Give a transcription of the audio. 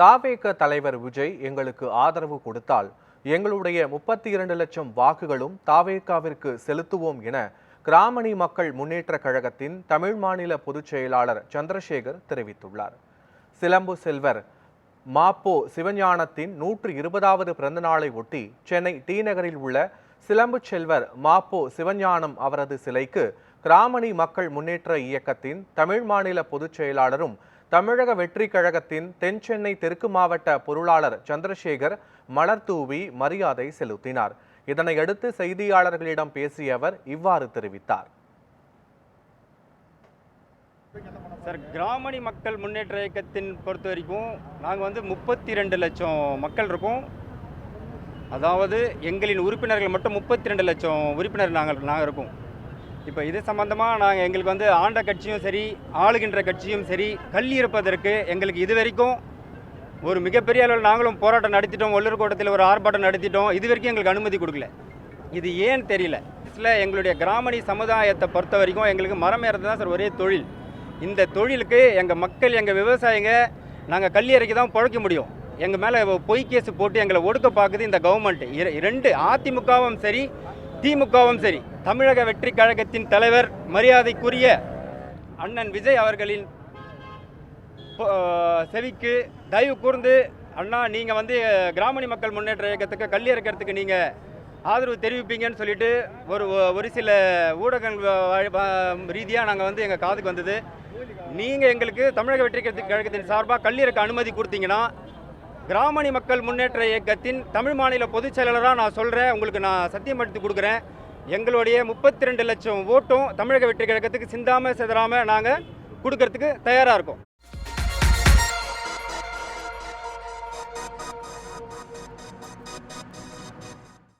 தாவேக தலைவர் விஜய் எங்களுக்கு ஆதரவு கொடுத்தால் எங்களுடைய 32 லட்சம் வாக்குகளும் தாவேகாவிற்கு செலுத்துவோம் என கிராமணி மக்கள் முன்னேற்ற கழகத்தின் தமிழ் மாநில பொதுச் செயலாளர் சந்திரசேகர் தெரிவித்துள்ளார். சிலம்பு செல்வர் மாப்போ சிவஞானத்தின் 120வது பிறந்த நாளை ஒட்டி சென்னை டி நகரில் உள்ள சிலம்பு செல்வர் மாப்போ சிவஞானம் அவரது சிலைக்கு கிராமணி மக்கள் முன்னேற்ற இயக்கத்தின் தமிழ் மாநில பொதுச் செயலாளரும் தமிழக வெற்றி கழகத்தின் தென் சென்னை தெற்கு மாவட்ட பொருளாளர் சந்திரசேகர் மலர் தூவி மரியாதை செலுத்தினார். இதனையடுத்து செய்தியாளர்களிடம் பேசிய அவர் இவ்வாறு தெரிவித்தார். சார், கிராமணி மக்கள் முன்னேற்ற இயக்கத்தின் பொறுத்த வரைக்கும் நாங்கள் 32 லட்சம் மக்கள் இருக்கோம். அதாவது எங்களின் உறுப்பினர்கள் மட்டும் 32 லட்சம் உறுப்பினர் நாங்கள் இருக்கோம். இப்போ இது சம்பந்தமாக எங்களுக்கு ஆண்ட கட்சியும் சரி, ஆளுகின்ற கட்சியும் சரி, கல்வி இருப்பதற்கு எங்களுக்கு இது வரைக்கும் ஒரு மிகப்பெரிய அளவில் நாங்களும் போராட்டம் நடத்திட்டோம். ஒல்லூர்கோட்டத்தில் ஒரு ஆர்ப்பாட்டம் நடத்திட்டோம். இது வரைக்கும் எங்களுக்கு அனுமதி கொடுக்கல. இது ஏன் தெரியல. இதில் எங்களுடைய கிராமணி சமுதாயத்தை பொறுத்த வரைக்கும் எங்களுக்கு மரம் ஏறது தான் சார் ஒரே தொழில். இந்த தொழிலுக்கு எங்கள் மக்கள், எங்கள் விவசாயிங்க நாங்கள் கல்வி இறக்கி தான் பிழைக்க முடியும். எங்கள் மேலே பொய் கேஸ் போட்டு எங்களை ஒடுக்க பார்க்குது இந்த கவர்மெண்ட். ரெண்டு அதிமுகவும் சரி, திமுகவும் சரி, தமிழக வெற்றி கழகத்தின் தலைவர் மரியாதைக்குரிய அண்ணன் விஜய் அவர்களின் செவிக்கு தயவு கூர்ந்து, அண்ணா நீங்கள் கிராமணி மக்கள் முன்னேற்ற இயக்கத்துக்கு கல்வி இறக்கிறதுக்கு நீங்கள் ஆதரவு தெரிவிப்பீங்கன்னு சொல்லிட்டு ஒரு சில ஊடகங்கள் ரீதியாக நாங்கள் எங்கள் காதுக்கு வந்தது. நீங்கள் எங்களுக்கு தமிழக வெற்றி கழகத்தின் சார்பாக கல்வி இறக்க அனுமதி கொடுத்தீங்கன்னா கிராமணி மக்கள் முன்னேற்ற இயக்கத்தின் தமிழ் மாநில பொதுச் செயலாளராக நான் சொல்கிறேன், உங்களுக்கு நான் சத்தியம் எடுத்து கொடுக்குறேன். எங்களுடைய 32 லட்சம் ஓட்டும் தமிழக வெற்றி கழகத்துக்கு சிந்தாமல் சிதறாமல் நாங்கள் கொடுக்கறதுக்கு தயாராக இருக்கோம்.